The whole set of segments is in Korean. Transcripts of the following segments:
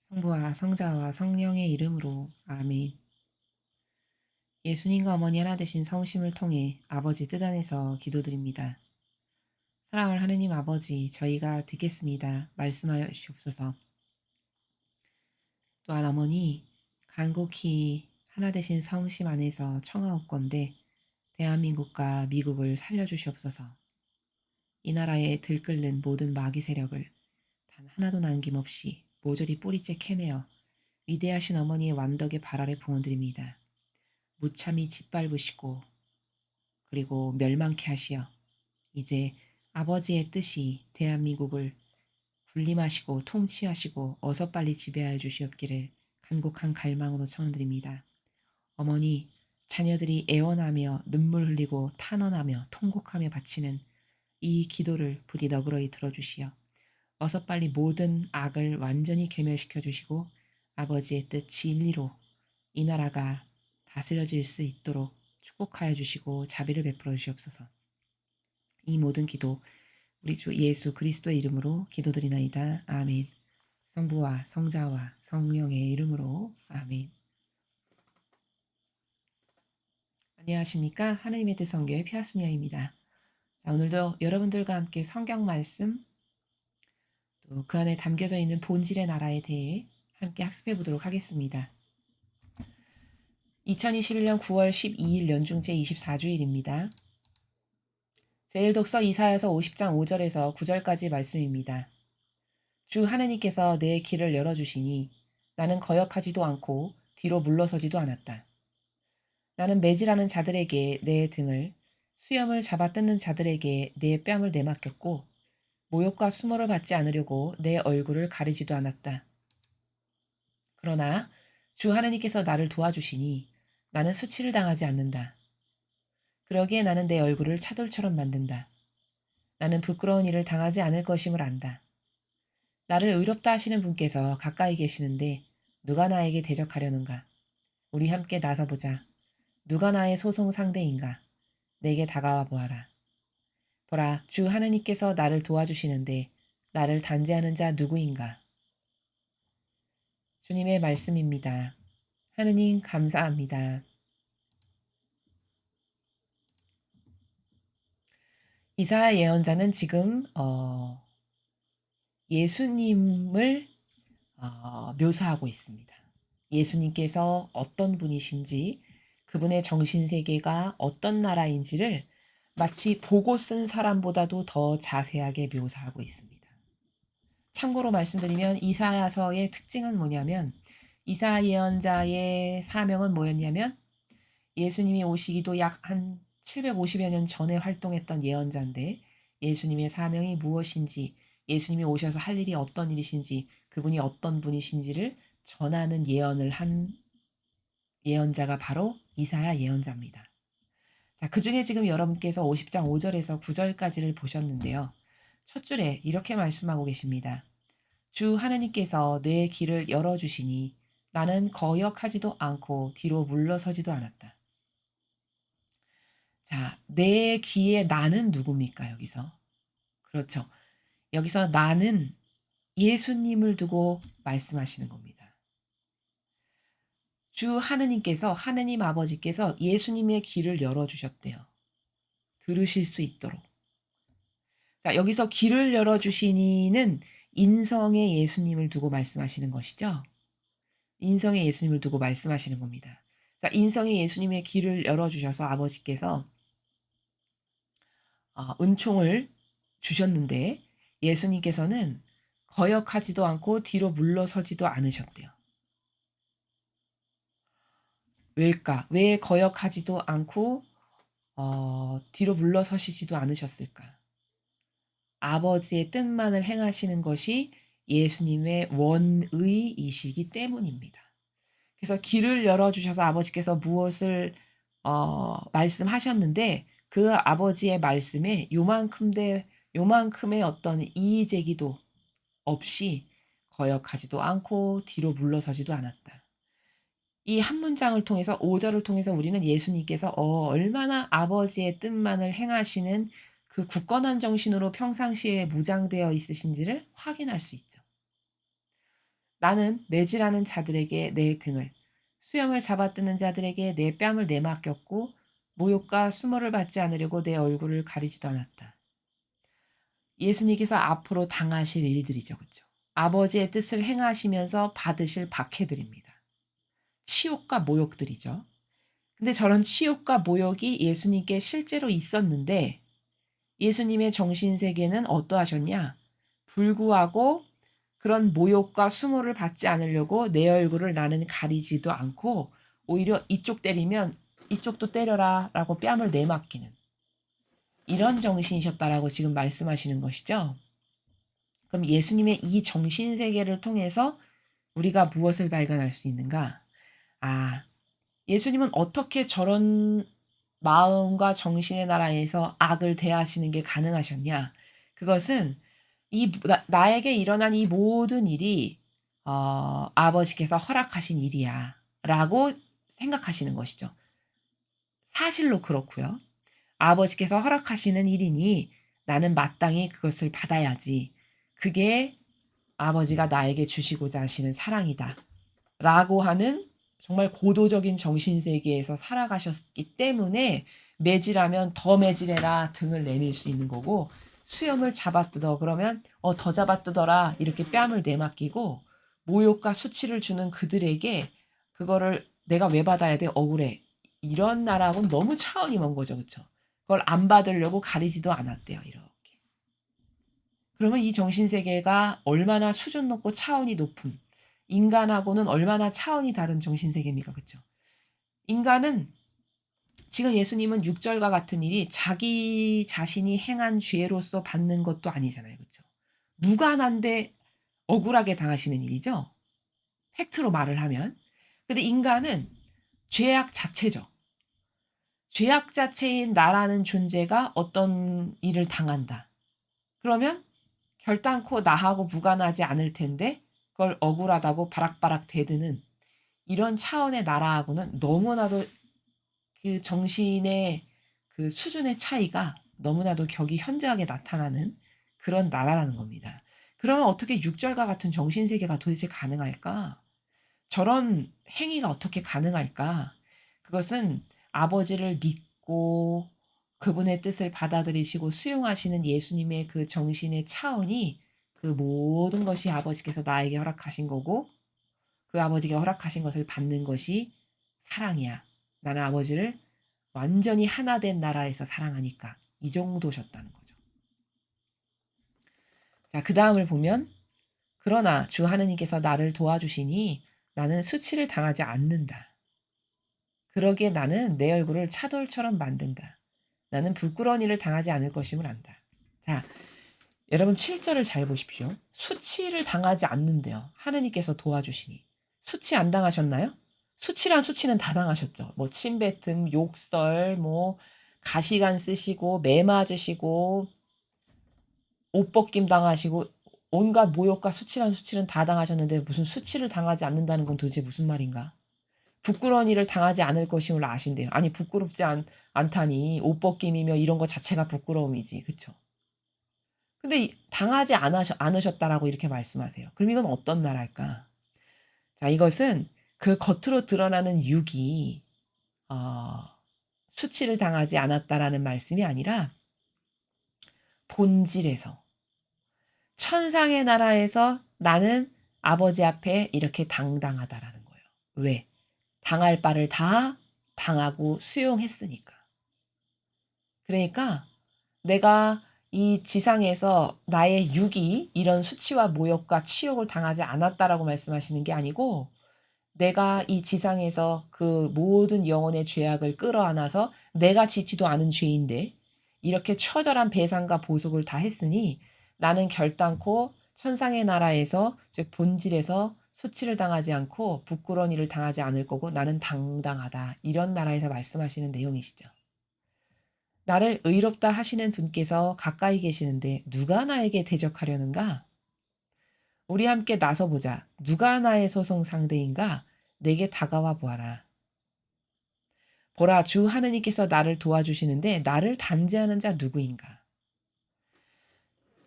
성부와 성자와 성령의 이름으로 아멘. 예수님과 어머니 하나 되신 성심을 통해 아버지 뜻 안에서 기도드립니다. 사랑을 하느님 아버지, 저희가 듣겠습니다. 말씀하여 주옵소서. 또한 어머니, 간곡히 하나 되신 성심 안에서 청하옵건대 대한민국과 미국을 살려주시옵소서. 이 나라에 들끓는 모든 마귀 세력을 단 하나도 남김없이 모조리 뿌리째 캐내어 위대하신 어머니의 완덕의 발 아래 봉헌드립니다. 무참히 짓밟으시고 그리고 멸망케 하시어 이제 아버지의 뜻이 대한민국을 군림하시고 통치하시고 어서 빨리 지배하여 주시옵기를 간곡한 갈망으로 청드립니다. 어머니, 자녀들이 애원하며 눈물 흘리고 탄원하며 통곡하며 바치는 이 기도를 부디 너그러이 들어주시어 어서 빨리 모든 악을 완전히 괴멸시켜 주시고 아버지의 뜻 진리로 이 나라가 다스려질 수 있도록 축복하여 주시고 자비를 베풀어 주시옵소서. 이 모든 기도 우리 주 예수 그리스도의 이름으로 기도드리나이다. 아멘. 성부와 성자와 성령의 이름으로 아멘. 안녕하십니까? 하나님의 뜻 성교의 피아순이야입니다. 자, 오늘도 여러분들과 함께 성경 말씀 또 그 안에 담겨져 있는 본질의 나라에 대해 함께 학습해 보도록 하겠습니다. 2021년 9월 12일 연중제 24주일입니다. 제1독서 이사야서 50장 5절에서 9절까지 말씀입니다. 주 하느님께서 내 길을 열어주시니 나는 거역하지도 않고 뒤로 물러서지도 않았다. 나는 매질하는 자들에게 내 등을, 수염을 잡아 뜯는 자들에게 내 뺨을 내맡겼고 모욕과 수모를 받지 않으려고 내 얼굴을 가리지도 않았다. 그러나 주 하느님께서 나를 도와주시니 나는 수치를 당하지 않는다. 그러기에 나는 내 얼굴을 차돌처럼 만든다. 나는 부끄러운 일을 당하지 않을 것임을 안다. 나를 의롭다 하시는 분께서 가까이 계시는데 누가 나에게 대적하려는가? 우리 함께 나서보자. 누가 나의 소송 상대인가? 내게 다가와 보아라. 보라, 주 하느님께서 나를 도와주시는데 나를 단죄하는 자 누구인가? 주님의 말씀입니다. 하느님 감사합니다. 이사야 예언자는 지금 예수님을 묘사하고 있습니다. 예수님께서 어떤 분이신지 그분의 정신세계가 어떤 나라인지를 마치 보고 쓴 사람보다도 더 자세하게 묘사하고 있습니다. 참고로 말씀드리면 이사야서의 특징은 뭐냐면 이사야 예언자의 사명은 뭐였냐면 예수님이 오시기도 약 한 750여 년 전에 활동했던 예언자인데 예수님의 사명이 무엇인지 예수님이 오셔서 할 일이 어떤 일이신지 그분이 어떤 분이신지를 전하는 예언을 한 예언자가 바로 이사야 예언자입니다. 자, 그 중에 지금 여러분께서 50장 5절에서 9절까지를 보셨는데요. 첫 줄에 이렇게 말씀하고 계십니다. 주 하느님께서 내 길을 열어주시니 나는 거역하지도 않고 뒤로 물러서지도 않았다. 자, 내 귀에 나는 누굽니까, 여기서? 그렇죠. 여기서 나는 예수님을 두고 말씀하시는 겁니다. 주 하느님께서, 하느님 아버지께서 예수님의 길을 열어주셨대요. 들으실 수 있도록. 자, 여기서 길을 열어주시니는 인성의 예수님을 두고 말씀하시는 것이죠. 인성의 예수님을 두고 말씀하시는 겁니다. 자, 인성의 예수님의 길을 열어주셔서 아버지께서 은총을 주셨는데 예수님께서는 거역하지도 않고 뒤로 물러서지도 않으셨대요. 왜일까? 왜 거역하지도 않고 뒤로 물러서시지도 않으셨을까? 아버지의 뜻만을 행하시는 것이 예수님의 원의이시기 때문입니다. 그래서 길을 열어주셔서 아버지께서 무엇을 말씀하셨는데 그 아버지의 말씀에 요만큼의 어떤 이의제기도 없이 거역하지도 않고 뒤로 물러서지도 않았다. 이 한 문장을 통해서 5절을 통해서 우리는 예수님께서 얼마나 아버지의 뜻만을 행하시는 그 굳건한 정신으로 평상시에 무장되어 있으신지를 확인할 수 있죠. 나는 매질하는 자들에게 내 등을, 수염을 잡아뜯는 자들에게 내 뺨을 내맡겼고 모욕과 수모를 받지 않으려고 내 얼굴을 가리지도 않았다. 예수님께서 앞으로 당하실 일들이죠. 그렇죠? 아버지의 뜻을 행하시면서 받으실 박해들입니다. 치욕과 모욕들이죠. 근데 저런 치욕과 모욕이 예수님께 실제로 있었는데 예수님의 정신세계는 어떠하셨냐? 불구하고 그런 모욕과 수모를 받지 않으려고 내 얼굴을 나는 가리지도 않고 오히려 이쪽 때리면 이쪽도 때려라 라고 뺨을 내맡기는 이런 정신이셨다라고 지금 말씀하시는 것이죠. 그럼 예수님의 이 정신세계를 통해서 우리가 무엇을 발견할 수 있는가? 아, 예수님은 어떻게 저런 마음과 정신의 나라에서 악을 대하시는 게 가능하셨냐? 그것은 나에게 일어난 이 모든 일이 아버지께서 허락하신 일이야 라고 생각하시는 것이죠. 사실로 그렇고요. 아버지께서 허락하시는 일이니 나는 마땅히 그것을 받아야지. 그게 아버지가 나에게 주시고자 하시는 사랑이다. 라고 하는 정말 고도적인 정신세계에서 살아가셨기 때문에 매질하면 더 매질해라 등을 내밀 수 있는 거고 수염을 잡아뜯어 그러면 더 잡아뜯어라 이렇게 뺨을 내맡기고 모욕과 수치를 주는 그들에게 그거를 내가 왜 받아야 돼? 억울해. 이런 나라하고는 너무 차원이 먼 거죠. 그렇죠? 그걸 안 받으려고 가리지도 않았대요. 이렇게. 그러면 이 정신세계가 얼마나 수준 높고 차원이 높은 인간하고는 얼마나 차원이 다른 정신세계입니까? 그렇죠? 인간은 지금 예수님은 6절과 같은 일이 자기 자신이 행한 죄로서 받는 것도 아니잖아요. 그렇죠? 무관한데 억울하게 당하시는 일이죠. 팩트로 말을 하면. 근데 인간은 죄악 자체죠. 죄악 자체인 나라는 존재가 어떤 일을 당한다. 그러면 결단코 나하고 무관하지 않을 텐데 그걸 억울하다고 바락바락 대드는 이런 차원의 나라하고는 너무나도 그 정신의 그 수준의 차이가 너무나도 격이 현저하게 나타나는 그런 나라라는 겁니다. 그러면 어떻게 육절과 같은 정신세계가 도대체 가능할까? 저런 행위가 어떻게 가능할까? 그것은 아버지를 믿고 그분의 뜻을 받아들이시고 수용하시는 예수님의 그 정신의 차원이 그 모든 것이 아버지께서 나에게 허락하신 거고 그 아버지가 허락하신 것을 받는 것이 사랑이야. 나는 아버지를 완전히 하나 된 나라에서 사랑하니까 이 정도셨다는 거죠. 자, 그 다음을 보면 그러나 주 하느님께서 나를 도와주시니 나는 수치를 당하지 않는다. 그러기에 나는 내 얼굴을 차돌처럼 만든다. 나는 부끄러운 일을 당하지 않을 것임을 안다. 자, 여러분 7절을 잘 보십시오. 수치를 당하지 않는데요. 하느님께서 도와주시니. 수치 안 당하셨나요? 수치란 수치는 다 당하셨죠. 뭐 침뱉음, 욕설, 뭐 가시관 쓰시고 매 맞으시고 옷 벗김 당하시고 온갖 모욕과 수치란 수치는 다 당하셨는데 무슨 수치를 당하지 않는다는 건 도대체 무슨 말인가? 부끄러운 일을 당하지 않을 것임을 아신대요. 아니 부끄럽지 않다니 옷 벗김이며 이런 거 자체가 부끄러움이지. 그쵸? 근데 당하지 않으셨다라고 이렇게 말씀하세요. 그럼 이건 어떤 나라일까? 자, 이것은 그 겉으로 드러나는 육이 어, 수치를 당하지 않았다라는 말씀이 아니라 본질에서 천상의 나라에서 나는 아버지 앞에 이렇게 당당하다라는 거예요. 왜? 당할 바를 다 당하고 수용했으니까. 그러니까 내가 이 지상에서 나의 육이 이런 수치와 모욕과 치욕을 당하지 않았다라고 말씀하시는 게 아니고 내가 이 지상에서 그 모든 영혼의 죄악을 끌어안아서 내가 짓지도 않은 죄인데 이렇게 처절한 배상과 보속을 다 했으니 나는 결단코 천상의 나라에서 즉 본질에서 수치를 당하지 않고 부끄러운 일을 당하지 않을 거고 나는 당당하다. 이런 나라에서 말씀하시는 내용이시죠. 나를 의롭다 하시는 분께서 가까이 계시는데 누가 나에게 대적하려는가? 우리 함께 나서보자. 누가 나의 소송 상대인가? 내게 다가와 보아라. 보라, 주 하느님께서 나를 도와주시는데 나를 단죄하는 자 누구인가?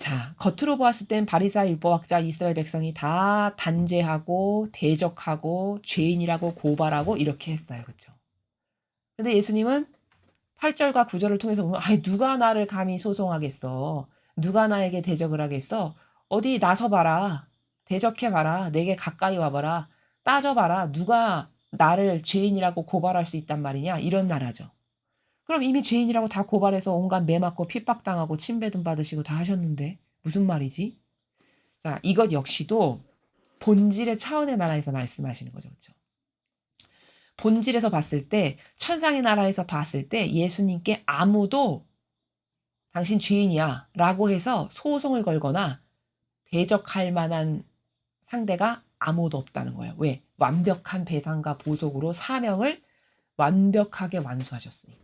자, 겉으로 보았을 땐 바리새인 율법학자 이스라엘 백성이 다 단죄하고 대적하고 죄인이라고 고발하고 이렇게 했어요. 그쵸? 근데 예수님은 8 절과 9 절을 통해서 보면 "아이 누가 나를 감히 소송하겠어. 누가 나에게 대적을 하겠어. 어디 나서 봐라. 대적해 봐라. 내게 가까이 와 봐라. 따져 봐라. 누가 나를 죄인이라고 고발할 수 있단 말이냐." 이런 나라죠. 그럼 이미 죄인이라고 다 고발해서 온갖 매 맞고 핍박당하고 침배등 받으시고 다 하셨는데 무슨 말이지? 자, 이것 역시도 본질의 차원의 나라에서 말씀하시는 거죠. 그쵸? 본질에서 봤을 때 천상의 나라에서 봤을 때 예수님께 아무도 "당신 죄인이야." 라고 해서 소송을 걸거나 대적할 만한 상대가 아무도 없다는 거예요. 왜? 완벽한 배상과 보속으로 사명을 완벽하게 완수하셨으니까요.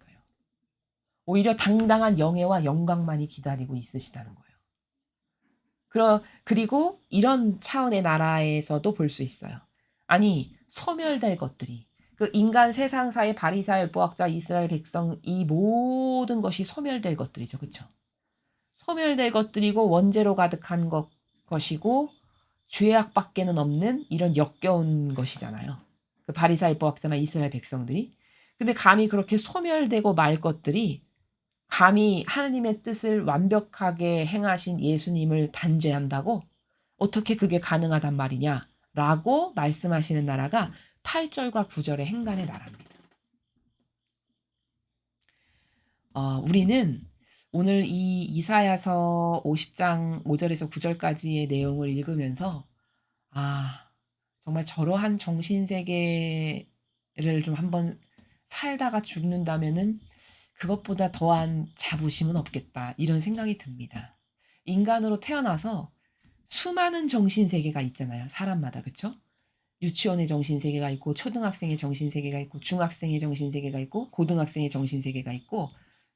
오히려 당당한 영예와 영광만이 기다리고 있으시다는 거예요. 그리고 이런 차원의 나라에서도 볼 수 있어요. 아니 소멸될 것들이 그 인간 세상사의 바리새인 율법학자 이스라엘 백성 이 모든 것이 소멸될 것들이죠. 그쵸? 소멸될 것들이고 원죄로 가득한 것이고 죄악밖에는 없는 이런 역겨운 것이잖아요. 그 바리새인 율법학자나 이스라엘 백성들이. 근데 감히 그렇게 소멸되고 말 것들이 감히 하나님의 뜻을 완벽하게 행하신 예수님을 단죄한다고? 어떻게 그게 가능하단 말이냐라고 말씀하시는 나라가 8 절과 9 절의 행간의 나라입니다. 우리는 오늘 이 이사야서 50장 5 절에서 9 절까지의 내용을 읽으면서 아 정말 저러한 정신 세계를 좀 한번 살다가 죽는다면은 '그것보다 더한 자부심은 없겠다.' 이런 생각이 듭니다. 인간으로 태어나서 수많은 정신 세계가 있잖아요, 사람마다. 그쵸? 유치원의 정신 세계가 있고 초등학생의 정신 세계가 있고 중학생의 정신 세계가 있고 고등학생의 정신 세계가 있고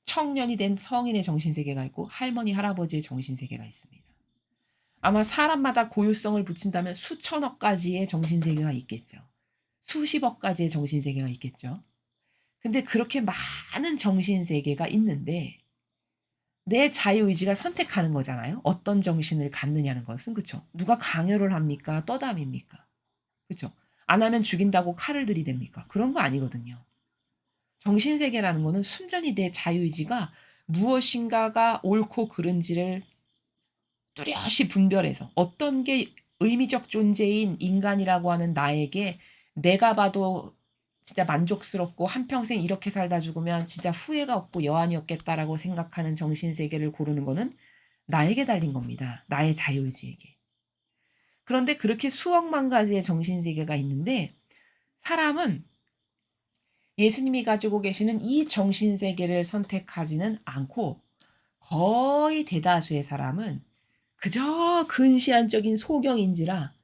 청년이 된 성인의 정신 세계가 있고 할머니, 할아버지의 정신 세계가 있습니다. 아마 사람마다 고유성을 붙인다면 수천억 가지의 정신 세계가 있겠죠. 수십억 가지의 정신 세계가 있겠죠. 근데 그렇게 많은 정신 세계가 있는데 내 자유의지가 선택하는 거잖아요. 어떤 정신을 갖느냐는 것은. 그쵸? 누가 강요를 합니까? 떠담입니까? 그쵸? 안 하면 죽인다고 칼을 들이댑니까? 그런 거 아니거든요. 정신 세계라는 거는 순전히 내 자유의지가 무엇인가가 옳고 그른지를 뚜렷이 분별해서 어떤 게 의미적 존재인 인간이라고 하는 나에게 내가 봐도 진짜 만족스럽고 '한평생 이렇게 살다 죽으면 진짜 후회가 없고 여한이 없겠다.'라고 생각하는 정신 세계를 고르는 거는 나에게 달린 겁니다, 나의 자유의지에게. 그런데 그렇게 수억만 가지의 정신 세계가 있는데 사람은 예수님이 가지고 계시는 이 정신 세계를 선택하지는 않고 거의 대다수의 사람은 그저 근시안적인 소경인지라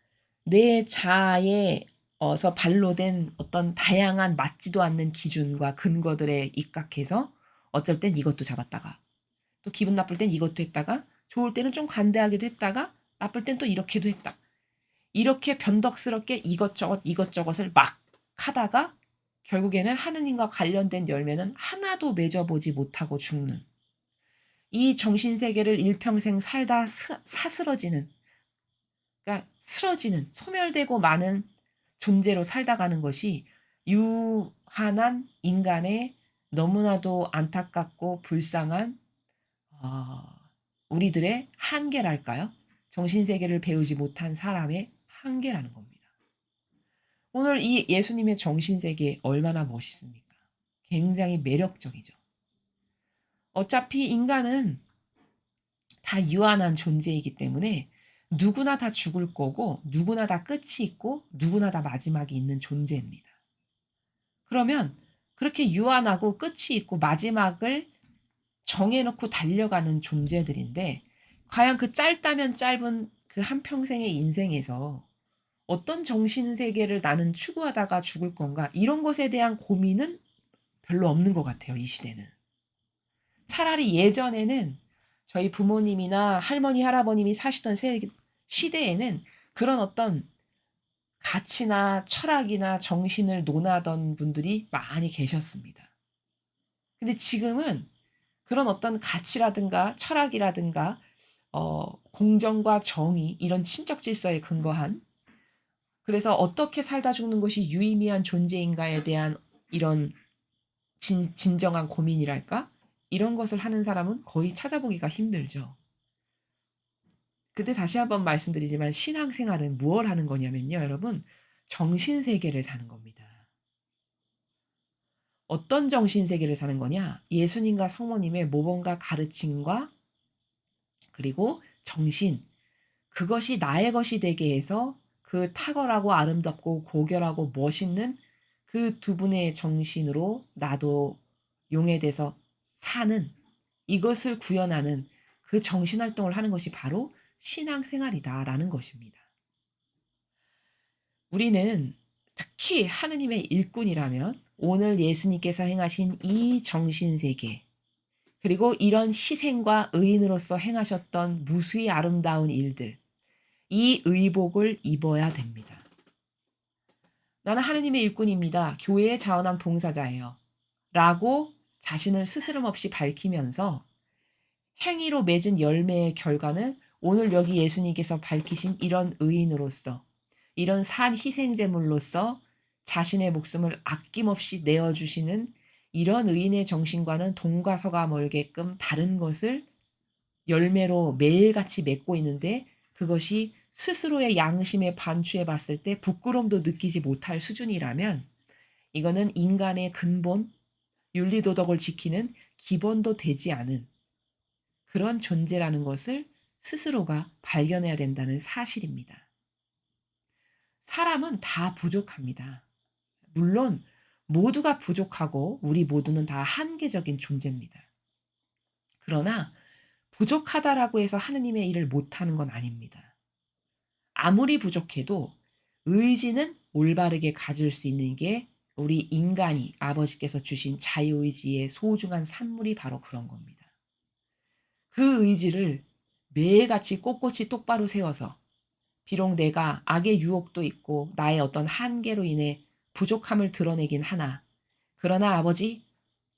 내 자아에 서 발로된 어떤 다양한 맞지도 않는 기준과 근거들에 입각해서 어쩔 땐 이것도 잡았다가 또 기분 나쁠 땐 이것도 했다가 좋을 때는 좀 관대하게도 했다가 나쁠 땐 또 이렇게도 했다. 이렇게 변덕스럽게 이것저것 이것저것을 막 하다가 결국에는 하느님과 관련된 열매는 하나도 맺어 보지 못하고 죽는 이 정신 세계를 일평생 살다 사스러지는 그러니까 쓰러지는 소멸되고 마는 존재로 살다 가는 것이 유한한 인간의 너무나도 안타깝고 불쌍한 어 우리들의 한계랄까요? 정신 세계를 배우지 못한 사람의 한계라는 겁니다. 오늘 이 예수님의 정신 세계 얼마나 멋있습니까? 굉장히 매력적이죠. 어차피 인간은 다 유한한 존재이기 때문에 누구나 다 죽을 거고 누구나 다 끝이 있고 누구나 다 마지막이 있는 존재입니다. 그러면 그렇게 유한하고 끝이 있고 마지막을 정해 놓고 달려가는 존재들인데 과연 그 짧다면 짧은 그 한평생의 인생에서 어떤 정신 세계를 나는 추구하다가 죽을 건가 이런 것에 대한 고민은 별로 없는 것 같아요, 이 시대는. 차라리 예전에는 저희 부모님이나 할머니, 할아버님이 사시던 시대에는 그런 어떤 가치나 철학이나 정신을 논하던 분들이 많이 계셨습니다. 근데 지금은 그런 어떤 가치라든가 철학이라든가 공정과 정의 이런 신적 질서에 근거한 그래서 어떻게 살다 죽는 것이 유의미한 존재인가에 대한 이런 진정한 고민이랄까? 이런 것을 하는 사람은 거의 찾아보기가 힘들죠. 근데 다시 한번 말씀드리지만 신앙생활은 무엇 하는 거냐면요, 여러분. 정신세계를 사는 겁니다. 어떤 정신세계를 사는 거냐? 예수님과 성모님의 모범과 가르침과 그리고 정신, 그것이 나의 것이 되게 해서 그 탁월하고 아름답고 고결하고 멋있는 그 두 분의 정신으로 나도 용해돼서 사는 이것을 구현하는 그 정신 활동을 하는 것이 바로 신앙생활이다라는 것입니다. 우리는 특히 하느님의 일꾼이라면 오늘 예수님께서 행하신 이 정신세계 그리고 이런 희생과 의인으로서 행하셨던 무수히 아름다운 일들 이 의복을 입어야 됩니다. 나는 하느님의 일꾼입니다. 교회에 자원한 봉사자예요. 라고 자신을 스스럼없이 밝히면서 행위로 맺은 열매의 결과는 오늘 여기 예수님께서 밝히신 이런 의인으로서 이런 산 희생제물로서 자신의 목숨을 아낌없이 내어주시는 이런 의인의 정신과는 동과 서가 멀게끔 다른 것을 열매로 매일같이 맺고 있는데 그것이 스스로의 양심에 반추해 봤을 때 부끄러움도 느끼지 못할 수준이라면 이거는 인간의 근본, 윤리도덕을 지키는 기본도 되지 않은 그런 존재라는 것을 스스로가 발견해야 된다는 사실입니다. 사람은 다 부족합니다. 물론 모두가 부족하고 우리 모두는 다 한계적인 존재입니다. 그러나 부족하다라고 해서 하느님의 일을 못하는 건 아닙니다. 아무리 부족해도 의지는 올바르게 가질 수 있는 게 우리 인간이 아버지께서 주신 자유의지의 소중한 산물이 바로 그런 겁니다. 그 의지를 매일같이 꼿꼿이 똑바로 세워서 비록 내가 악의 유혹도 있고 나의 어떤 한계로 인해 부족함을 드러내긴 하나 그러나 아버지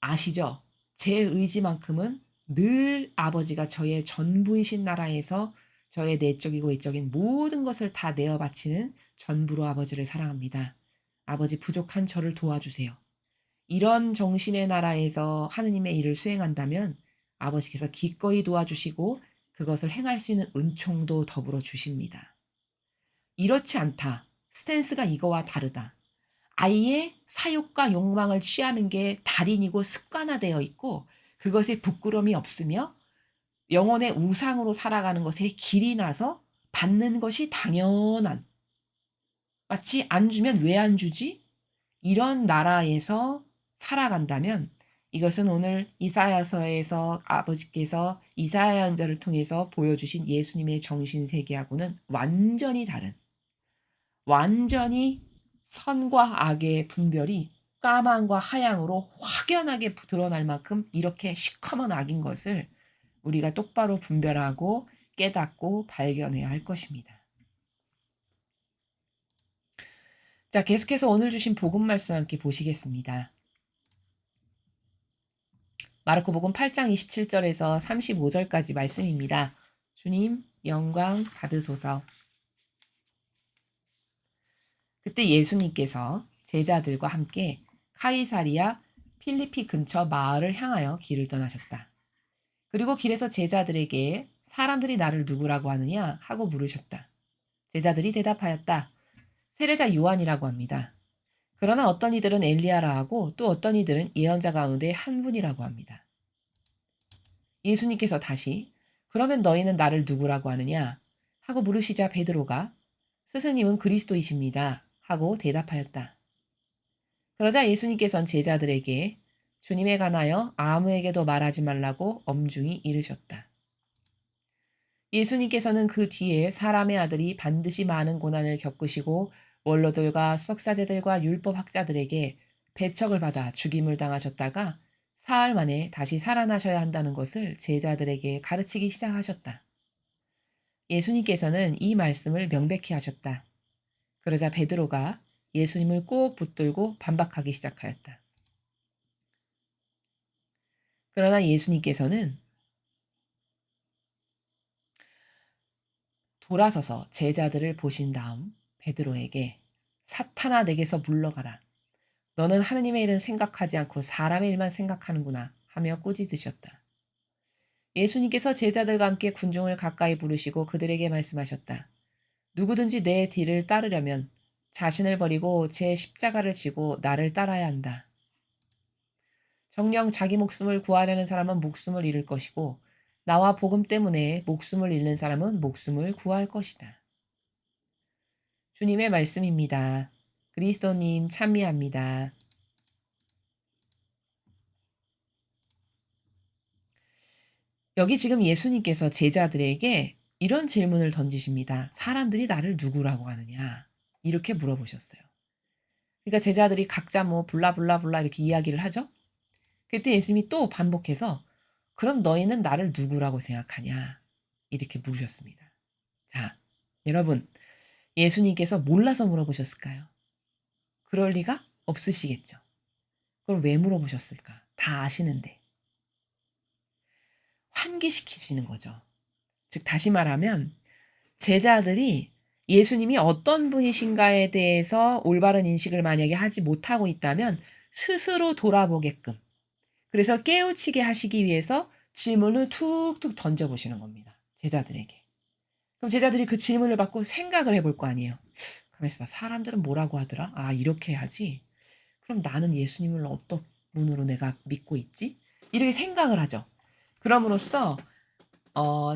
아시죠? 제 의지만큼은 늘 아버지가 저의 전부이신 나라에서 저의 내적이고 외적인 모든 것을 다 내어 바치는 전부로 아버지를 사랑합니다. 아버지 부족한 저를 도와주세요. 이런 정신의 나라에서 하느님의 일을 수행한다면 아버지께서 기꺼이 도와주시고 그것을 행할 수 있는 은총도 더불어 주십니다. 이렇지 않다. 스탠스가 이거와 다르다. 아예 사욕과 욕망을 취하는 게 달인이고 습관화되어 있고 그것에 부끄러움이 없으며 영혼의 우상으로 살아가는 것에 길이 나서 받는 것이 당연한 마치 안 주면 왜 안 주지? 이런 나라에서 살아간다면 이것은 오늘 이사야서에서 아버지께서 이사야 연자를 통해서 보여주신 예수님의 정신세계하고는 완전히 다른 완전히 선과 악의 분별이 까만과 하양으로 확연하게 드러날 만큼 이렇게 시커먼 악인 것을 우리가 똑바로 분별하고 깨닫고 발견해야 할 것입니다. 자, 계속해서 오늘 주신 복음 말씀 함께 보시겠습니다. 마르코복음 8장 27절에서 35절까지 말씀입니다. 주님 영광 받으소서. 그때 예수님께서 제자들과 함께 카이사리아 필리피 근처 마을을 향하여 길을 떠나셨다. 그리고 길에서 제자들에게 사람들이 나를 누구라고 하느냐 하고 물으셨다. 제자들이 대답하였다. 세례자 요한이라고 합니다. 그러나 어떤 이들은 엘리야라 하고 또 어떤 이들은 예언자 가운데 한 분이라고 합니다. 예수님께서 다시 그러면 너희는 나를 누구라고 하느냐 하고 물으시자 베드로가 스승님은 그리스도이십니다 하고 대답하였다. 그러자 예수님께서는 제자들에게 주님에 관하여 아무에게도 말하지 말라고 엄중히 이르셨다. 예수님께서는 그 뒤에 사람의 아들이 반드시 많은 고난을 겪으시고 원로들과 석사제들과 율법학자들에게 배척을 받아 죽임을 당하셨다가 사흘 만에 다시 살아나셔야 한다는 것을 제자들에게 가르치기 시작하셨다. 예수님께서는 이 말씀을 명백히 하셨다. 그러자 베드로가 예수님을 꼭 붙들고 반박하기 시작하였다. 그러나 예수님께서는 돌아서서 제자들을 보신 다음 베드로에게 사탄아 내게서 물러가라. 너는 하느님의 일은 생각하지 않고 사람의 일만 생각하는구나 하며 꾸짖으셨다. 예수님께서 제자들과 함께 군중을 가까이 부르시고 그들에게 말씀하셨다. 누구든지 내 뒤를 따르려면 자신을 버리고 제 십자가를 지고 나를 따라야 한다. 정녕 자기 목숨을 구하려는 사람은 목숨을 잃을 것이고 나와 복음 때문에 목숨을 잃는 사람은 목숨을 구할 것이다. 주님의 말씀입니다. 그리스도님 찬미합니다. 여기 지금 예수님께서 제자들에게 이런 질문을 던지십니다. 사람들이 나를 누구라고 하느냐? 이렇게 물어보셨어요. 그러니까 제자들이 각자 뭐 블라블라블라 이렇게 이야기를 하죠. 그때 예수님이 또 반복해서 그럼 너희는 나를 누구라고 생각하냐? 이렇게 물으셨습니다. 자, 여러분, 예수님께서 몰라서 물어보셨을까요? 그럴 리가 없으시겠죠. 그걸 왜 물어보셨을까? 다 아시는데. 환기시키시는 거죠. 즉, 다시 말하면 제자들이 예수님이 어떤 분이신가에 대해서 올바른 인식을 만약에 하지 못하고 있다면 스스로 돌아보게끔, 그래서 깨우치게 하시기 위해서 질문을 툭툭 던져보시는 겁니다. 제자들에게. 그럼 제자들이 그 질문을 받고 생각을 해볼 거 아니에요. 가만있어 봐. 사람들은 뭐라고 하더라? 아, 이렇게 해야지. 그럼 나는 예수님을 어떤 분으로 내가 믿고 있지? 이렇게 생각을 하죠. 그럼으로써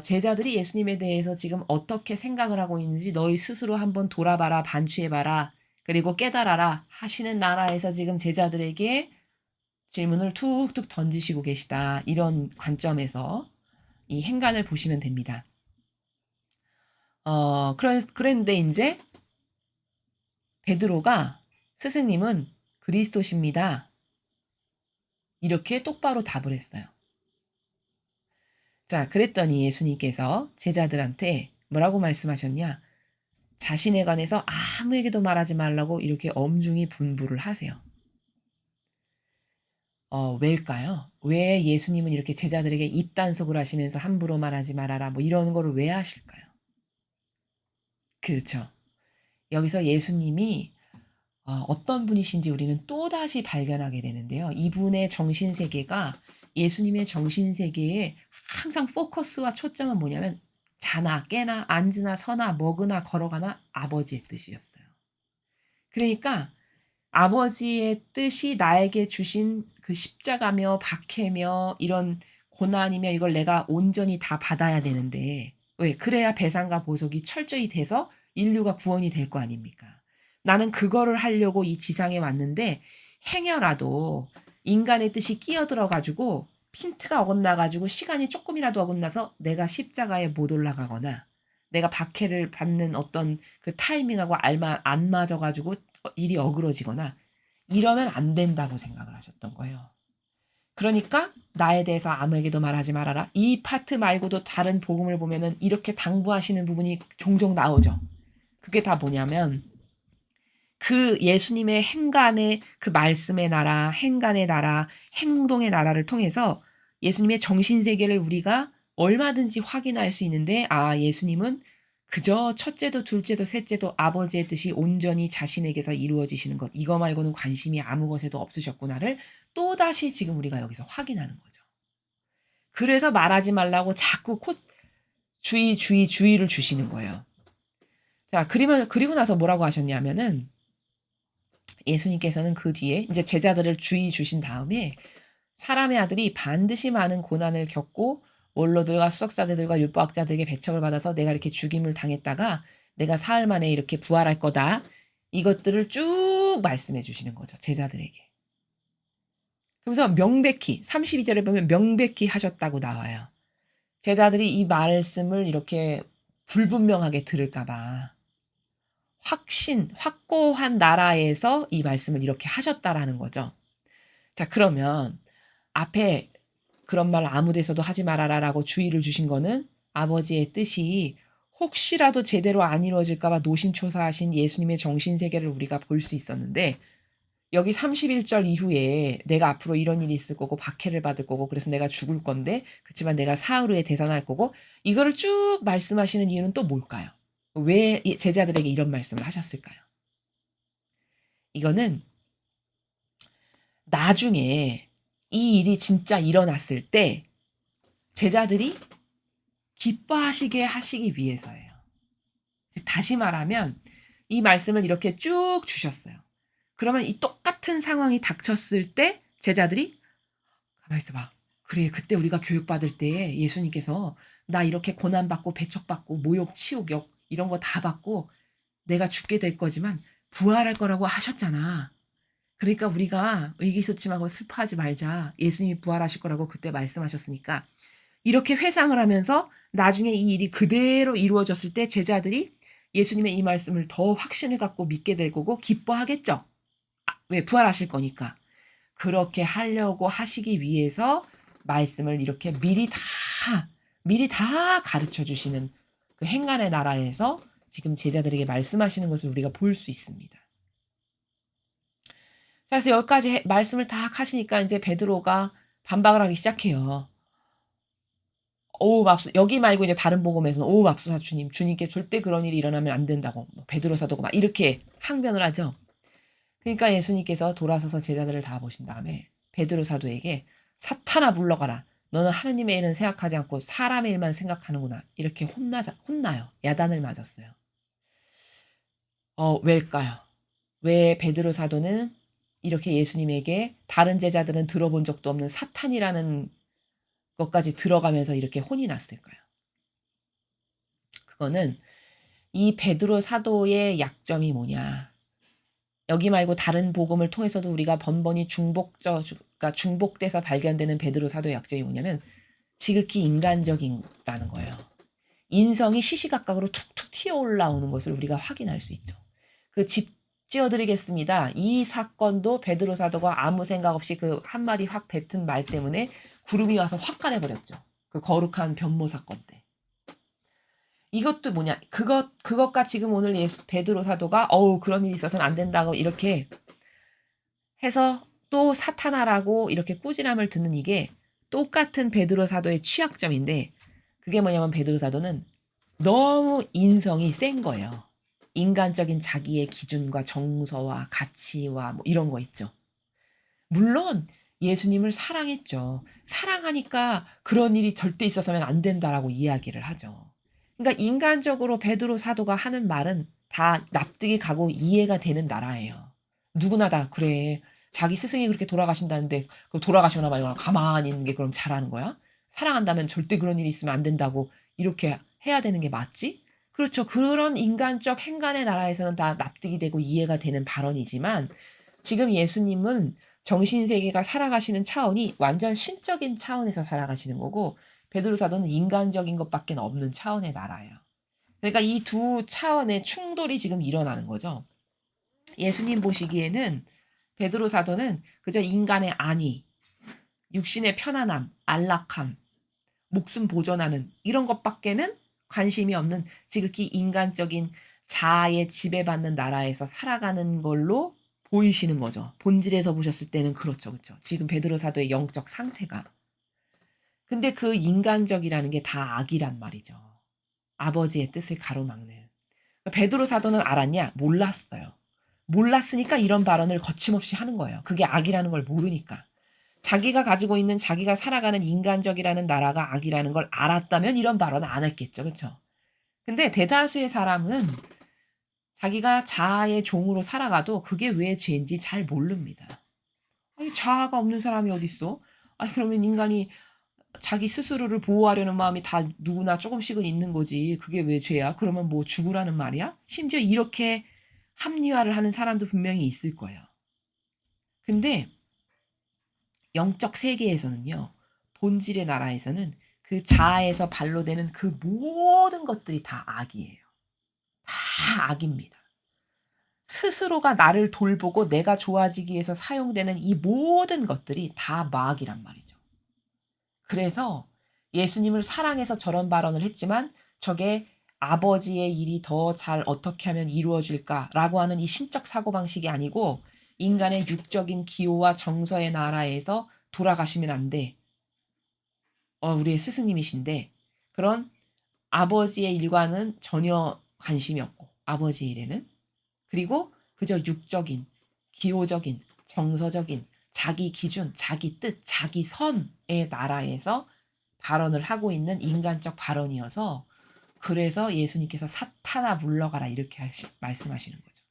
제자들이 예수님에 대해서 지금 어떻게 생각을 하고 있는지 너희 스스로 한번 돌아봐라, 반추해봐라, 그리고 깨달아라 하시는 나라에서 지금 제자들에게 질문을 툭툭 던지시고 계시다. 이런 관점에서 이 행간을 보시면 됩니다. 그랬는데 이제 베드로가 스승님은 그리스도십니다. 이렇게 똑바로 답을 했어요. 자, 그랬더니 예수님께서 제자들한테 뭐라고 말씀하셨냐? 자신에 관해서 아무에게도 말하지 말라고 이렇게 엄중히 분부를 하세요. 왜일까요? 왜 예수님은 이렇게 제자들에게 입단속을 하시면서 함부로 말하지 말아라 뭐 이런 거를 왜 하실까요? 그렇죠. 여기서 예수님이 어떤 분이신지 우리는 또다시 발견하게 되는데요. 이분의 정신세계가 예수님의 정신세계에 항상 포커스와 초점은 뭐냐면 자나 깨나 앉으나 서나 먹으나 걸어가나 아버지의 뜻이었어요. 그러니까 아버지의 뜻이 나에게 주신 그 십자가며 박해며 이런 고난이며 이걸 내가 온전히 다 받아야 되는데 왜? 그래야 배상과 보속이 철저히 돼서 인류가 구원이 될 거 아닙니까? 나는 그거를 하려고 이 지상에 왔는데 행여라도 인간의 뜻이 끼어들어 가지고 핀트가 어긋나 가지고 시간이 조금이라도 어긋나서 내가 십자가에 못 올라가거나 내가 박해를 받는 어떤 그 타이밍하고 안 맞아 가지고 일이 어그러지거나 이러면 안 된다고 생각을 하셨던 거예요. 그러니까 나에 대해서 아무에게도 말하지 말아라. 이 파트 말고도 다른 복음을 보면은 이렇게 당부하시는 부분이 종종 나오죠. 그게 다 뭐냐면 그 예수님의 행간의 그 말씀의 나라, 행간의 나라, 행동의 나라를 통해서 예수님의 정신세계를 우리가 얼마든지 확인할 수 있는데 예수님은 그저 첫째도 둘째도 셋째도 아버지의 뜻이 온전히 자신에게서 이루어지시는 것 이거 말고는 관심이 아무 것에도 없으셨구나를 또다시 지금 우리가 여기서 확인하는 거죠. 그래서 말하지 말라고 자꾸 주의를 주시는 거예요. 자, 그리고 나서 뭐라고 하셨냐면은 예수님께서는 그 뒤에 이제 제자들을 주의 주신 다음에 사람의 아들이 반드시 많은 고난을 겪고 원로들과 수석자들과 율법학자들에게 배척을 받아서 내가 이렇게 죽임을 당했다가 내가 사흘 만에 이렇게 부활할 거다. 이것들을 쭉 말씀해 주시는 거죠. 제자들에게. 그래서 명백히 32절에 보면 명백히 하셨다고 나와요. 제자들이 이 말씀을 이렇게 불분명하게 들을까 봐 확고한 나라에서 이 말씀을 이렇게 하셨다라는 거죠. 자, 그러면 앞에 그런 말 아무 데서도 하지 말아라라고 주의를 주신 거는 아버지의 뜻이 혹시라도 제대로 안 이루어질까 봐 노심초사하신 예수님의 정신세계를 우리가 볼 수 있었는데 여기 31절 이후에 내가 앞으로 이런 일이 있을 거고 박해를 받을 거고 그래서 내가 죽을 건데 그렇지만 내가 사흘 후에 되살아날 거고 이거를 쭉 말씀하시는 이유는 또 뭘까요? 왜 제자들에게 이런 말씀을 하셨을까요? 이거는 나중에 이 일이 진짜 일어났을 때 제자들이 기뻐하시게 하시기 위해서예요. 즉 다시 말하면 이 말씀을 이렇게 쭉 주셨어요. 그러면 이 똑같은 상황이 닥쳤을 때 제자들이 가만히 있어 봐. 그래 그때 우리가 교육받을 때 예수님께서 나 이렇게 고난받고 배척받고 모욕, 치욕, 역 이런 거 다 받고 내가 죽게 될 거지만 부활할 거라고 하셨잖아. 그러니까 우리가 의기소침하고 슬퍼하지 말자. 예수님이 부활하실 거라고 그때 말씀하셨으니까 이렇게 회상을 하면서 나중에 이 일이 그대로 이루어졌을 때 제자들이 예수님의 이 말씀을 더 확신을 갖고 믿게 될 거고 기뻐하겠죠. 왜? 부활하실 거니까. 그렇게 하려고 하시기 위해서 말씀을 이렇게 미리 다 가르쳐 주시는 그 행간의 나라에서 지금 제자들에게 말씀하시는 것을 우리가 볼 수 있습니다. 자, 그래서 여기까지 말씀을 다 하시니까 이제 베드로가 반박을 하기 시작해요. 여기 말고 이제 다른 복음에서는 오 맙소사 주님, 주님께 절대 그런 일이 일어나면 안 된다고 베드로 사도가 막 이렇게 항변을 하죠. 그러니까 예수님께서 돌아서서 제자들을 다 보신 다음에 베드로 사도에게 사탄아 물러가라. 너는 하느님의 일은 생각하지 않고 사람의 일만 생각하는구나. 이렇게 혼나요. 야단을 맞았어요. 왜일까요? 왜 베드로 사도는 이렇게 예수님에게 다른 제자들은 들어본 적도 없는 사탄이라는 것까지 들어가면서 이렇게 혼이 났을까요? 그거는 이 베드로 사도의 약점이 뭐냐? 여기 말고 다른 복음을 통해서도 우리가 번번이 그러니까 중복돼서 발견되는 베드로 사도의 약점이 뭐냐면 지극히 인간적인라는 거예요. 인성이 시시각각으로 툭툭 튀어 올라오는 것을 우리가 확인할 수 있죠. 그 지어드리겠습니다. 이 사건도 베드로 사도가 아무 생각 없이 그 한마디 확 뱉은 말 때문에 구름이 와서 확 가려버렸죠. 그 거룩한 변모 사건 때. 이것도 뭐냐? 그것과 지금 오늘 베드로 사도가 그런 일이 있어서는 안 된다고 이렇게 해서 또 사탄아라고 이렇게 꾸지람을 듣는 이게 똑같은 베드로 사도의 취약점인데 그게 뭐냐면 베드로 사도는 너무 인성이 센 거예요. 인간적인 자기의 기준과 정서와 가치와 뭐 이런 거 있죠. 물론 예수님을 사랑했죠. 사랑하니까 그런 일이 절대 있어서는 안 된다라고 이야기를 하죠. 그러니까 인간적으로 베드로 사도가 하는 말은 다 납득이 가고 이해가 되는 나라예요. 누구나 다 그래. 자기 스승이 그렇게 돌아가신다는데 그 돌아가시거나 말거나 가만히 있는 게 그럼 잘하는 거야? 사랑한다면 절대 그런 일이 있으면 안 된다고 이렇게 해야 되는 게 맞지? 그렇죠. 그런 인간적 행간의 나라에서는 다 납득이 되고 이해가 되는 발언이지만 지금 예수님은 정신세계가 살아가시는 차원이 완전 신적인 차원에서 살아가시는 거고 베드로 사도는 인간적인 것밖에 없는 차원의 나라예요. 그러니까 이 두 차원의 충돌이 지금 일어나는 거죠. 예수님 보시기에는 베드로 사도는 그저 인간의 안위, 육신의 편안함, 안락함, 목숨 보존하는 이런 것밖에는 관심이 없는 지극히 인간적인 자아에 지배받는 나라에서 살아가는 걸로 보이시는 거죠. 본질에서 보셨을 때는 그렇죠. 그렇죠. 지금 베드로 사도의 영적 상태가. 근데 그 인간적이라는 게 다 악이란 말이죠. 아버지의 뜻을 가로막는. 베드로 사도는 알았냐? 몰랐어요. 몰랐으니까 이런 발언을 거침없이 하는 거예요. 그게 악이라는 걸 모르니까. 자기가 가지고 있는 자기가 살아가는 인간적이라는 나라가 악이라는 걸 알았다면 이런 발언을 안 했겠죠. 그렇죠? 근데 대다수의 사람은 자기가 자아의 종으로 살아가도 그게 왜 죄인지 잘 모릅니다. 아니 자아가 없는 사람이 어딨어? 아니 그러면 인간이 자기 스스로를 보호하려는 마음이 다 누구나 조금씩은 있는 거지. 그게 왜 죄야? 그러면 뭐 죽으라는 말이야? 심지어 이렇게 합리화를 하는 사람도 분명히 있을 거예요. 근데 영적 세계에서는요. 본질의 나라에서는 그 자아에서 발로되는 그 모든 것들이 다 악이에요. 다 악입니다. 스스로가 나를 돌보고 내가 좋아지기 위해서 사용되는 이 모든 것들이 다 마악이란 말이죠. 그래서 예수님을 사랑해서 저런 발언을 했지만 저게 아버지의 일이 더 잘 어떻게 하면 이루어질까라고 하는 이 신적 사고방식이 아니고 인간의 육적인 기호와 정서의 나라에서 돌아가시면 안 돼. 우리의 스승님이신데 그런 아버지의 일과는 전혀 관심이 없고 아버지 일에는. 그리고 그저 육적인, 기호적인, 정서적인 자기 기준, 자기 뜻, 자기 선의 나라에서 발언을 하고 있는 인간적 발언이어서 그래서 예수님께서 사탄아 물러가라 이렇게 말씀하시는 거죠.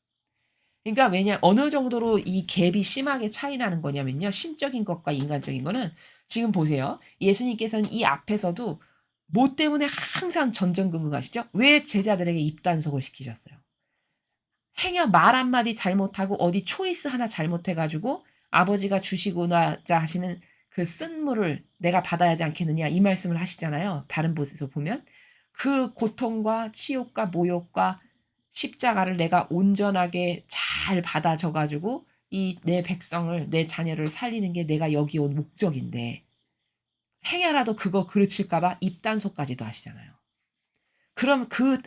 그러니까 왜냐 어느 정도로 이 갭이 심하게 차이 나는 거냐면요. 신적인 것과 인간적인 거는 지금 보세요. 예수님께서는 이 앞에서도 뭐 때문에 항상 전전긍긍하시죠? 왜 제자들에게 입단속을 시키셨어요? 행여 말 한마디 잘못하고 어디 초이스 하나 잘못해 가지고 아버지가 주시고자 하시는 그 쓴물을 내가 받아야 하지 않겠느냐 이 말씀을 하시잖아요. 다른 곳에서 보면. 그 고통과 치욕과 모욕과 십자가를 내가 온전하게 잘 받아져 가지고 이 내 백성을 내 자녀를 살리는 게 내가 여기 온 목적인데 행여라도 그거 그르칠까 봐 입단속까지도 하시잖아요. 그럼 그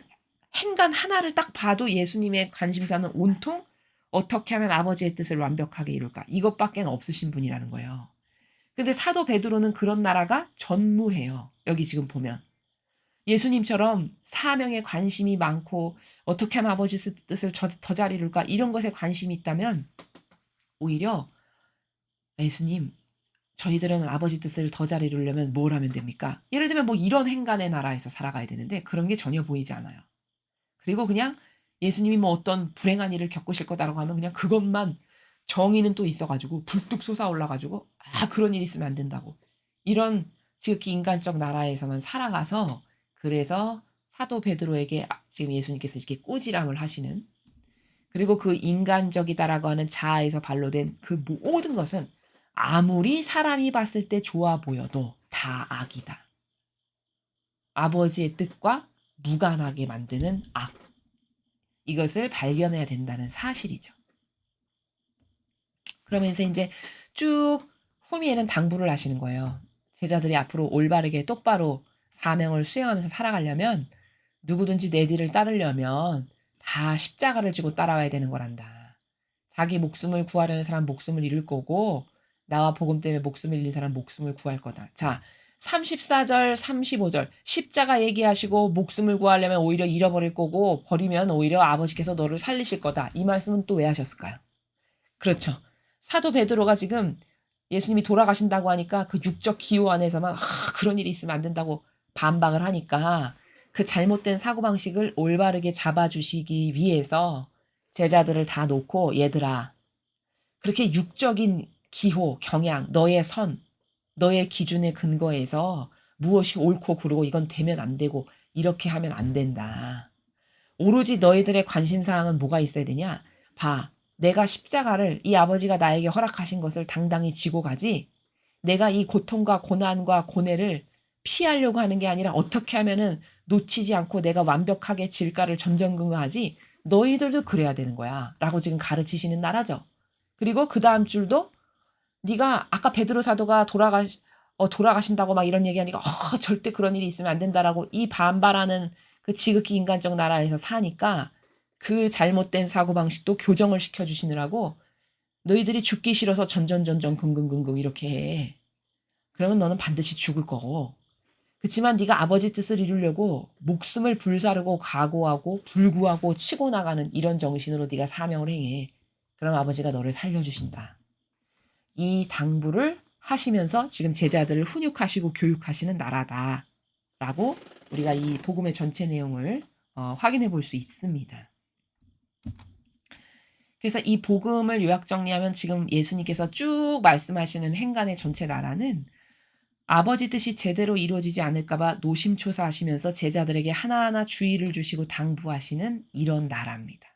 행간 하나를 딱 봐도 예수님의 관심사는 온통 어떻게 하면 아버지의 뜻을 완벽하게 이룰까 이것밖에 없으신 분이라는 거예요. 근데 사도 베드로는 그런 나라가 전무해요. 여기 지금 보면. 예수님처럼 사명에 관심이 많고 어떻게 하면 아버지 뜻을 더 잘 이룰까 이런 것에 관심이 있다면 오히려 예수님 저희들은 아버지 뜻을 더 잘 이루려면 뭘 하면 됩니까? 예를 들면 뭐 이런 행간의 나라에서 살아가야 되는데 그런 게 전혀 보이지 않아요. 그리고 그냥 예수님이 뭐 어떤 불행한 일을 겪으실 거다라고 하면 그냥 그것만 정의는 또 있어 가지고 불뚝 솟아올라 가지고 그런 일이 있으면 안 된다고. 이런 지극히 인간적 나라에서만 살아가서 그래서 사도 베드로에게 지금 예수님께서 이렇게 꾸지람을 하시는 그리고 그 인간적이다라고 하는 자아에서 발로된 그 모든 것은 아무리 사람이 봤을 때 좋아 보여도 다 악이다. 아버지의 뜻과 무관하게 만드는 악. 이것을 발견해야 된다는 사실이죠. 그러면서 이제 쭉 후미에는 당부를 하시는 거예요. 제자들이 앞으로 올바르게 똑바로 사명을 수행하면서 살아가려면 누구든지 내 뒤를 따르려면 다 십자가를 지고 따라와야 되는 거란다. 자기 목숨을 구하려는 사람 목숨을 잃을 거고 나와 복음 때문에 목숨을 잃는 사람 목숨을 구할 거다. 자, 34절, 35절 십자가 얘기하시고 목숨을 구하려면 오히려 잃어버릴 거고 버리면 오히려 아버지께서 너를 살리실 거다. 이 말씀은 또 왜 하셨을까요? 그렇죠. 사도 베드로가 지금 예수님이 돌아가신다고 하니까 그 육적 기호 안에서만 그런 일이 있으면 안 된다고 반박을 하니까 그 잘못된 사고방식을 올바르게 잡아주시기 위해서 제자들을 다 놓고 얘들아 그렇게 육적인 기호, 경향, 너의 선, 너의 기준에 근거해서 무엇이 옳고 그르고 이건 되면 안 되고 이렇게 하면 안 된다. 오로지 너희들의 관심사항은 뭐가 있어야 되냐? 봐. 내가 십자가를 이 아버지가 나에게 허락하신 것을 당당히 지고 가지. 내가 이 고통과 고난과 고뇌를 피하려고 하는 게 아니라 어떻게 하면은 놓치지 않고 내가 완벽하게 질가를 전전긍긍하지. 너희들도 그래야 되는 거야. 라고 지금 가르치시는 나라죠. 그리고 그 다음 줄도 네가 아까 베드로 사도가 돌아가신다고 막 이런 얘기하니까 절대 그런 일이 있으면 안 된다라고 이 반발하는 그 지극히 인간적 나라에서 사니까 그 잘못된 사고방식도 교정을 시켜주시느라고 너희들이 죽기 싫어서 전전전전 긍긍긍긍 이렇게 해. 그러면 너는 반드시 죽을 거고. 그렇지만 네가 아버지 뜻을 이루려고 목숨을 불사르고 각오하고 불구하고 치고 나가는 이런 정신으로 네가 사명을 행해. 그럼 아버지가 너를 살려주신다. 이 당부를 하시면서 지금 제자들을 훈육하시고 교육하시는 나라다라고 우리가 이 복음의 전체 내용을 확인해 볼 수 있습니다. 그래서 이 복음을 요약 정리하면 지금 예수님께서 쭉 말씀하시는 행간의 전체 나라는 아버지 뜻이 제대로 이루어지지 않을까 봐 노심초사하시면서 제자들에게 하나하나 주의를 주시고 당부하시는 이런 나라입니다.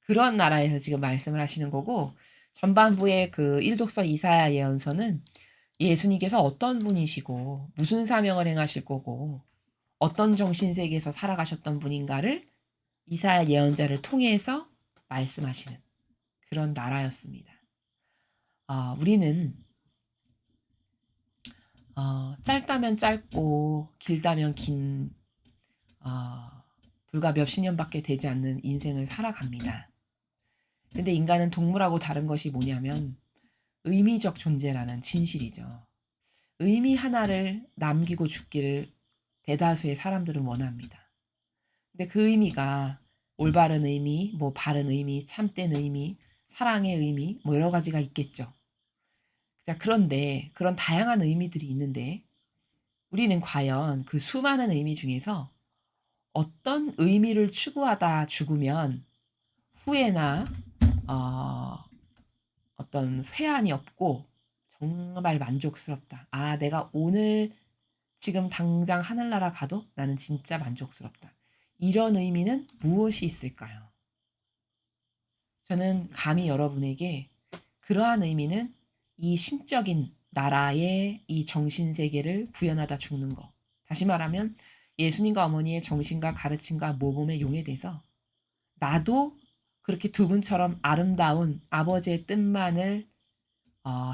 그런 나라에서 지금 말씀을 하시는 거고 전반부의 그 일독서 이사야 예언서는 예수님께서 어떤 분이시고 무슨 사명을 행하실 거고 어떤 정신세계에서 살아가셨던 분인가를 이사야 예언자를 통해서 말씀하시는 그런 나라였습니다. 우리는 짧다면 짧고 길다면 긴 불과 몇십 년밖에 되지 않는 인생을 살아갑니다. 근데 인간은 동물하고 다른 것이 뭐냐면 의미적 존재라는 진실이죠. 의미 하나를 남기고 죽기를 대다수의 사람들은 원합니다. 근데 그 의미가 올바른 의미, 뭐 바른 의미, 참된 의미, 사랑의 의미, 뭐 여러 가지가 있겠죠. 자, 그런데 그런 다양한 의미들이 있는데 우리는 과연 그 수많은 의미 중에서 어떤 의미를 추구하다 죽으면 후회나 어 어떤 회한이 없고 정말 만족스럽다. '아 내가 오늘 지금 당장 하늘나라 가도 나는 진짜 만족스럽다.' 이런 의미는 무엇이 있을까요? 저는 감히 여러분에게 그러한 의미는 이 신적인 나라의 이 정신 세계를 구현하다 죽는 거. 다시 말하면 예수님과 어머니의 정신과 가르침과 모범에 용해돼서 나도 그렇게 두 분처럼 아름다운 아버지의 뜻만을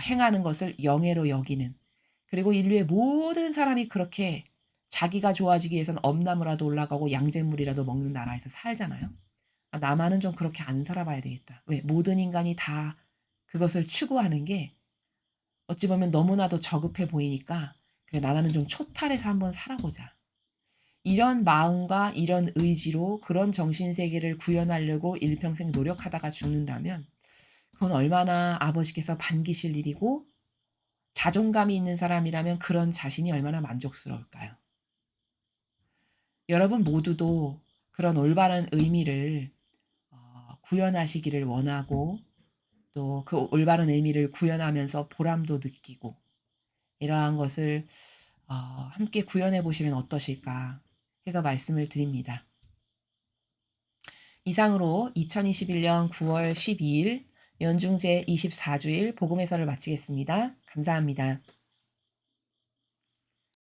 행하는 것을 영예로 여기는, 그리고 인류의 모든 사람이 그렇게 자기가 좋아지기 위해서는 엄나무라도 올라가고 양잿물이라도 먹는 나라에서 살잖아요. '아 나만은 좀 그렇게 안 살아 봐야 되겠다.' 왜? 모든 인간이 다 그것을 추구하는 게 어찌 보면 너무나도 저급해 보이니까 '그래 나만은 좀 초탈해서 한번 살아 보자.' 이런 마음과 이런 의지로 그런 정신 세계를 구현하려고 일평생 노력하다가 죽는다면 그건 얼마나 아버지께서 반기실 일이고, 자존감이 있는 사람이라면 그런 자신이 얼마나 만족스러울까요? 여러분 모두도 그런 올바른 의미를 구현하시기를 원하고, 또 그 올바른 의미를 구현하면서 보람도 느끼고, 이러한 것을 함께 구현해 보시면 어떠실까 해서 말씀을 드립니다. 이상으로 2021년 9월 12일 연중제 24주일 복음 해설을 마치겠습니다. 감사합니다.